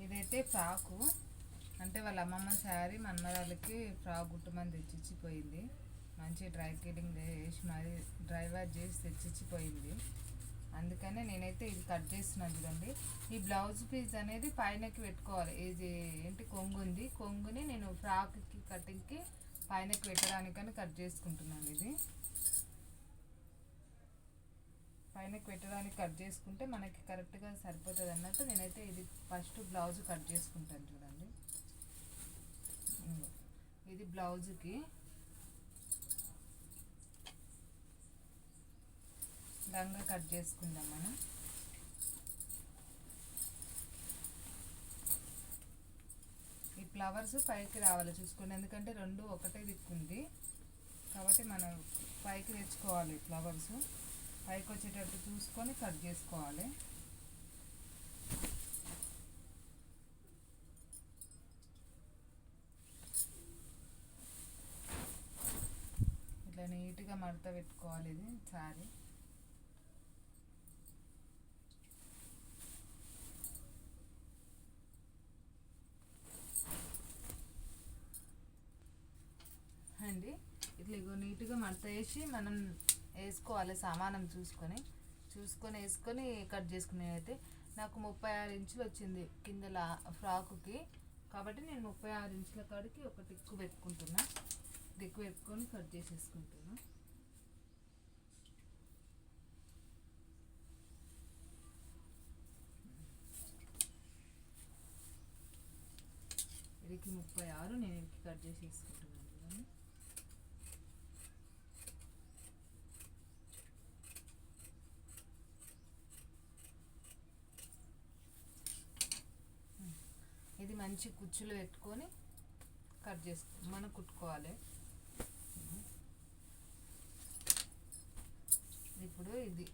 ఇదైతే ఫ్రాకు, అంటే వాళ్ళ అమ్మమ్మ శారీ మన్మరాలకి ఫ్రాక్ కుట్టమని తెచ్చిచ్చిపోయింది. మంచి డ్రై క్లీనింగ్ చేసి మరి డ్రై వాష్ చేసి తెచ్చిచ్చిపోయింది. అందుకనే నేనైతే ఇది కట్ చేస్తున్నాను చూడండి. ఈ బ్లౌజ్ పీస్ అనేది పైనకి పెట్టుకోవాలి. ఇది ఏంటి కొంగు ఉంది, కొంగుని నేను ఫ్రాక్కి కటింగ్కి పైనకి పెట్టడానికని కట్ చేసుకుంటున్నాను. ఇది పైనకి పెట్టడానికి కట్ చేసుకుంటే మనకి కరెక్ట్గా సరిపోతుంది అన్నట్టు నేనైతే ఇది ఫస్ట్ బ్లౌజ్ కట్ చేసుకుంటాను చూడండి. ఇది బ్లౌజ్కి లంగా కట్ చేసుకుందాం మనం. ఈ ఫ్లవర్స్ పైకి రావాలి చూసుకోండి, ఎందుకంటే రెండు ఒకటే దిక్కుంది కాబట్టి మనం పైకి తెచ్చుకోవాలి. ఫ్లవర్స్ పైకి వచ్చేటట్టు చూసుకొని కట్ చేసుకోవాలి. ఇట్లా నీట్గా మడత పెట్టుకోవాలి. ఇది శారీ అండి. ఇట్లా ఇగో నీట్గా మడత వేసి మనం వేసుకోవాలి. సామానం చూసుకొని వేసుకొని కట్ చేసుకుని. అయితే నాకు 36 ఇంచులు వచ్చింది కింద ఫ్రాకుకి, కాబట్టి నేను 36 ఇంచుల కాడికి ఒక టిక్కు పెట్టుకుంటున్నా. టిక్కు పెట్టుకొని కట్ చేసేసుకుంటున్నా. ఇదికి 36 నేను ఇదికి కట్ చేసేసుకుంటున్నాను. ఇది మంచి కుచ్చులు పెట్టుకొని కట్ మనం కుట్టుకోవాలి. ఇప్పుడు ఇది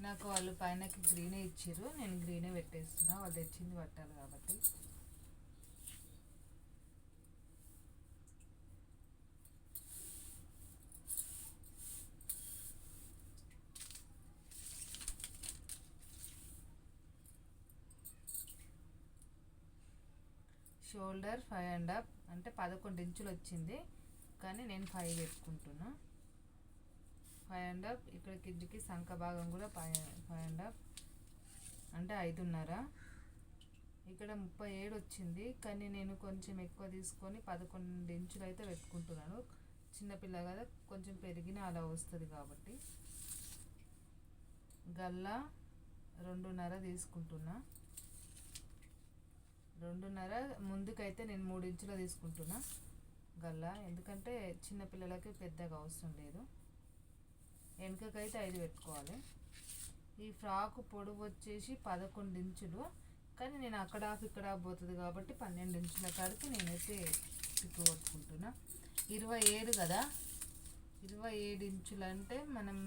నాకు వాళ్ళు పైనకి గ్రీనే ఇచ్చారు, నేను గ్రీనే పెట్టేస్తున్నా. వాళ్ళు తెచ్చింది పట్టాలి కాబట్టి. షోల్డర్ 5.5 అంటే 11 ఇంచులు వచ్చింది, కానీ నేను 5 పెట్టుకుంటున్నా. 5.5 ఇక్కడ కిందికి సంఖ భాగం కూడా 5.5 అంటే 5.5. ఇక్కడ 37 వచ్చింది, కానీ నేను కొంచెం ఎక్కువ తీసుకొని 11 ఇంచులు అయితే పెట్టుకుంటున్నాను. చిన్నపిల్ల కదా, కొంచెం పెరిగిన అలా వస్తుంది కాబట్టి. గల్లా 2.5 తీసుకుంటున్నా. 2.5 ముందుకైతే నేను 3 ఇంచులు తీసుకుంటున్నా గల్లా, ఎందుకంటే చిన్నపిల్లలకి పెద్దగా అవసరం లేదు. వెనుకకైతే 5 పెట్టుకోవాలి. ఈ ఫ్రాక్ పొడవు వచ్చేసి 11 ఇంచులు, కానీ నేను అక్కడ ఇక్కడ పోతుంది కాబట్టి 12 ఇంచుల కాడికి నేనైతే తిక్కు కొట్టుకుంటున్నా. 27 కదా, 27 ఇంచులు అంటే మనం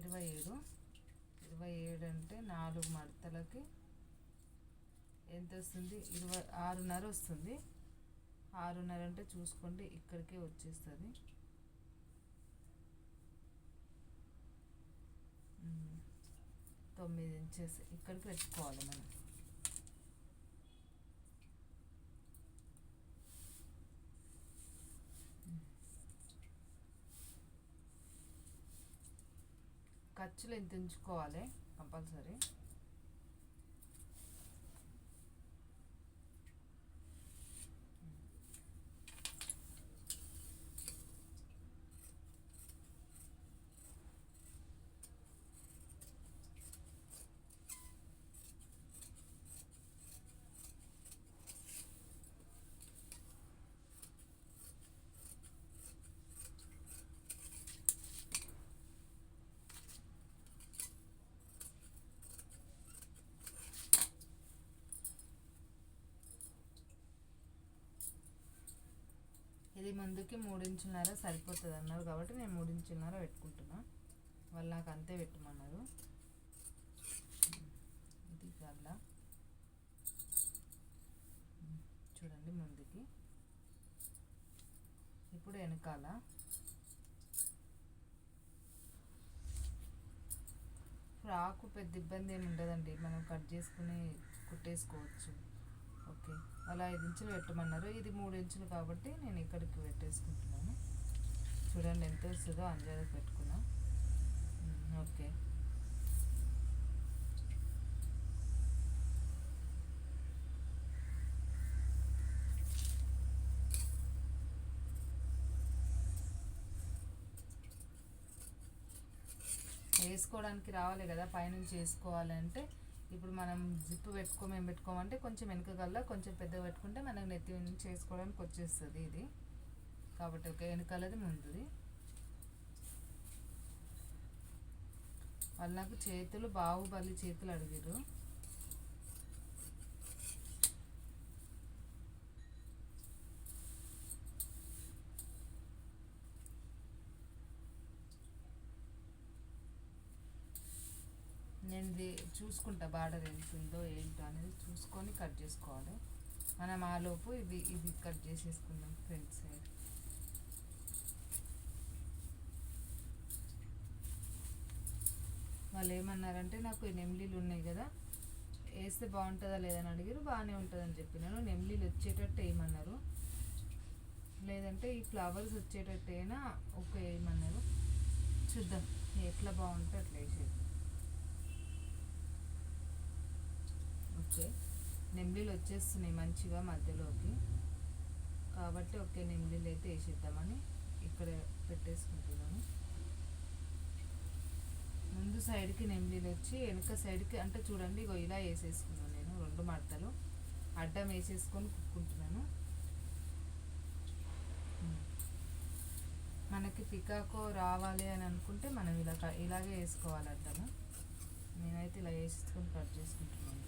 27 అంటే 4 మడతలకి ఎంత వస్తుంది? 6.5 వస్తుంది. 6.5 అంటే చూసుకోండి, ఇక్కడికే వచ్చేస్తుంది. 9 ఇంచెస్ ఇక్కడికి పెట్టుకోవాలి మనం. ఖర్చులు ఎంత ఉంచుకోవాలి కంపల్సరీ. ఇది ముందుకి 3.5 ఇంచులు సరిపోతుంది అన్నారు కాబట్టి నేను 3.5 ఇంచులు పెట్టుకుంటున్నా. వాళ్ళు నాకు అంతే పెట్టమన్నారు. ఇది కల్లా చూడండి ముందుకి. ఇప్పుడు వెనకాల ఫ్రాకు పెద్ద ఇబ్బంది ఏమి ఉండదండి, మనం కట్ చేసుకుని కుట్టేసుకోవచ్చు. ఓకే, అలా 5 ఇంచులు పెట్టమన్నారు, ఇది 3 ఇంచులు కాబట్టి నేను ఇక్కడికి పెట్టేసుకుంటున్నాను. చూడండి ఎంత వస్తుందో అంజాదకు పెట్టుకున్నా. ఓకే, వేసుకోవడానికి రావాలి కదా పైనుంచి వేసుకోవాలంటే. ఇప్పుడు మనం జిప్పు మేము పెట్టుకోమంటే కొంచెం వెనకగల్లా కొంచెం పెద్దగా పెట్టుకుంటే మనకు నెత్తి నుంచి వేసుకోవడానికి వచ్చేస్తుంది ఇది. కాబట్టి ఒక వెనకాలది ముందుది. వాళ్ళు నాకు చేతులు బాహుబలి చేతులు అడిగారు. నేను చూసుకుంటా బార్డర్ ఎంత ఉందో ఏంటో అనేది చూసుకొని కట్ చేసుకోవాలి. మనం ఆలోపు ఇది కట్ చేసేసుకుందాం ఫ్రంట్ సైడ్. వాళ్ళు ఏమన్నారంటే నాకు ఈ నెమ్లీలు ఉన్నాయి కదా వేస్తే బాగుంటుందా లేదని అడిగారు. బాగానే ఉంటుందని చెప్పినాను. నెమ్లీలు వచ్చేటట్టు వేయమన్నారు, లేదంటే ఈ ఫ్లవర్స్ వచ్చేటట్టు అయినా ఓకే వేయమన్నారు. చూద్దాం ఎట్లా బాగుంటే అట్లా వేసేది. ఓకే, నెమ్లీలు వచ్చేస్తున్నాయి మంచిగా మధ్యలోకి, కాబట్టి ఓకే నెమ్లీలు అయితే వేసేద్దామని ఇక్కడ పెట్టేసుకుంటున్నాను. ముందు సైడ్కి నెమ్లీలు వచ్చి వెనక సైడ్కి అంటే చూడండి ఇగో ఇలా వేసేసుకున్నాను. నేను 2 మడతలు అడ్డం వేసేసుకొని కుట్టుకుంటున్నాను. మనకి పికాకో రావాలి అని అనుకుంటే మనం ఇలాగే వేసుకోవాలి అడ్డము. నేనైతే ఇలా వేసుకొని కట్ చేసుకుంటున్నాను.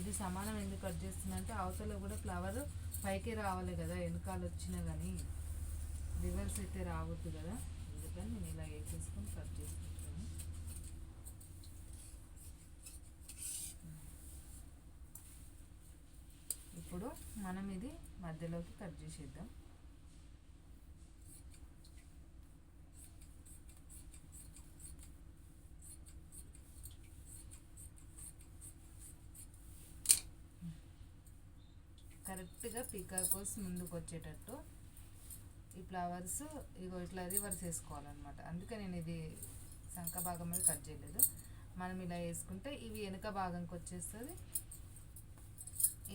ఇది సమానం ఎందుకు కట్ చేస్తున్నా అంటే అవతల కూడా ఫ్లవర్ పైకి రావాలి కదా, వెనకాల వచ్చినా కానీ రివర్స్ అయితే రావద్దు కదా, అందుకని నేను ఇలా వేసేసుకొని కట్ చేసుకుంటాను. ఇప్పుడు మనం ఇది మధ్యలోకి కట్ చేసేద్దాం. కరెక్ట్గా పికాకోస్ ముందుకు వచ్చేటట్టు ఈ ఫ్లవర్స్ ఇగో ఇట్లా రివర్స్ వేసుకోవాలన్నమాట. అందుకే నేను ఇది సంఖ భాగం మీద కట్ చేయలేదు. మనం ఇలా వేసుకుంటే ఇవి వెనుక భాగానికి వచ్చేస్తుంది,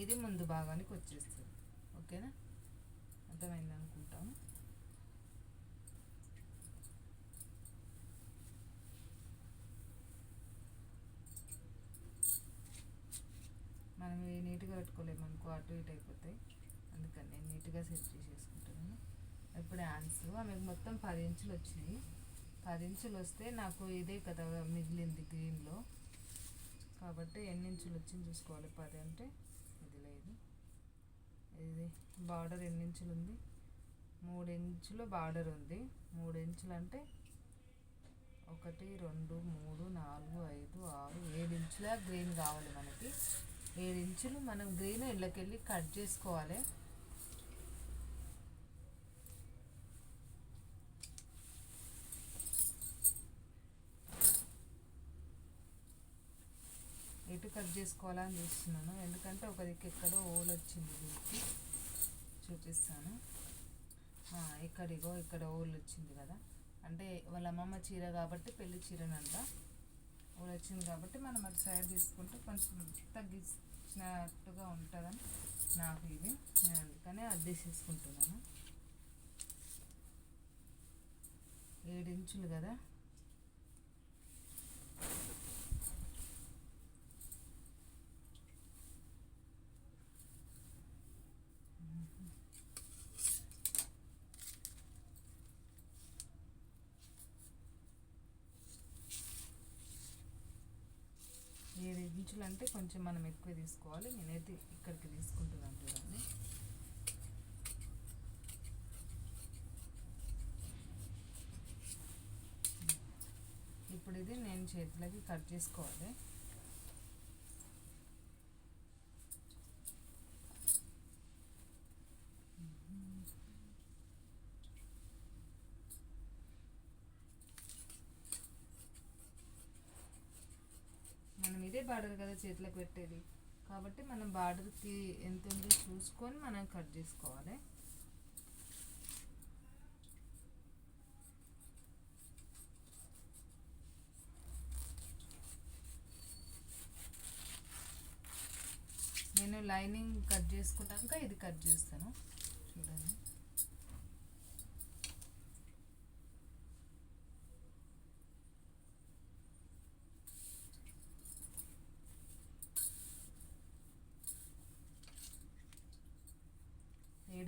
ఇది ముందు భాగానికి వచ్చేస్తుంది. ఓకేనా, అర్థమైంది అనుకుంటాము. మనం ఇవి నీట్గా పెట్టుకోలేము అనుకో, అటు ఇటు అయిపోతాయి. అందుకని నేను నీట్గా సెట్ చేసేసుకుంటున్నాను. ఇప్పుడు హ్యాండ్స్ ఆమెకు మొత్తం 10 ఇంచులు వచ్చినాయి. 10 ఇంచులు వస్తే నాకు ఇదే కదా మిగిలింది గ్రీన్లో, కాబట్టి ఎన్ని ఇంచులు వచ్చింది చూసుకోవాలి. 10 అంటే ఇది లేదు, ఇది బార్డర్ ఎన్ని ఇంచులు ఉంది, 3 ఇంచులు బార్డర్ ఉంది. 3 ఇంచులు అంటే 1 2 3 4 5 6 7 ఇంచుల గ్రీన్ కావాలి మనకి. 7 ఇంచులు మనం గ్రీన్ ఇళ్ళకెళ్ళి కట్ చేసుకోవాలి. ఎటు కట్ చేసుకోవాలని చూస్తున్నాను, ఎందుకంటే ఒక దిక్కు ఎక్కడో హోల్ వచ్చింది. దీనికి చూపిస్తాను. ఇక్కడ హోల్ వచ్చింది కదా, అంటే వాళ్ళ అమ్మమ్మ చీర కాబట్టి పెళ్లి చీరనంట హోల్ వచ్చింది కాబట్టి మనం అటు సైడ్ తీసుకుంటే కొంచెం తగ్గించినట్టుగా ఉంటుందని నాకు ఇది, నేను అందుకనే అది తీసేసుకుంటున్నాను. 7 ఇంచులు కదా, ఇంచులు అంటే కొంచెం మనం ఎక్కువ తీసుకోవాలి. నేనైతే ఇక్కడికి తీసుకుంటున్నాను చూడండి. ఇప్పుడు ఇది నేను చేతులకి కట్ చేసుకోవాలి. బార్డర్ కదా చేతులకు పెట్టేది, కాబట్టి మనం బార్డర్కి ఎంత ఉందో చూసుకొని మనం కట్ చేసుకోవాలి. నేను లైనింగ్ కట్ చేసుకున్నాక ఇది కట్ చేస్తాను చూడండి.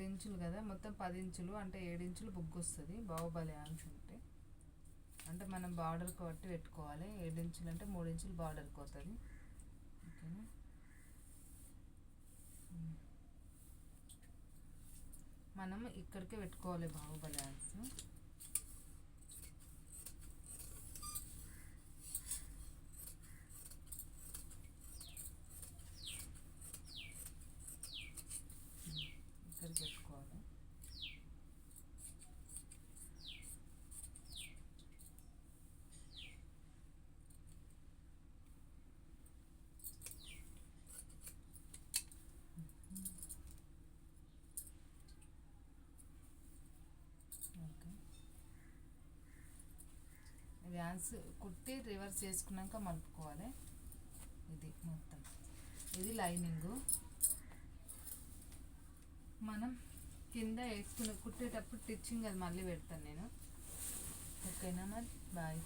ఇంచులు కదా, మొత్తం 10 ఇంచులు అంటే 7 ఇంచులు బుగ్గు వస్తుంది బాహుబలి హ్యాండ్స్ ఉంటే. అంటే మనం బార్డర్కి బట్టి పెట్టుకోవాలి. 7 ఇంచులు అంటే 3 ఇంచులు బార్డర్కి అవుతుంది. ఓకేనా, మనం ఇక్కడికే పెట్టుకోవాలి బాహుబలి హ్యాండ్స్. ఇక్కడికి పెట్టుకోవాలి. ఓకే, హ్యాండ్స్ కుట్టి రివర్స్ చేసుకున్నాక మలుపుకోవాలి. ఇది మొత్తం, ఇది లైనింగు. మనం కింద వేసుకుని కుట్టేటప్పుడు స్టిచ్చింగ్ అది మళ్ళీ పెడతాను నేను. ఓకేనా మరి, బాయ్.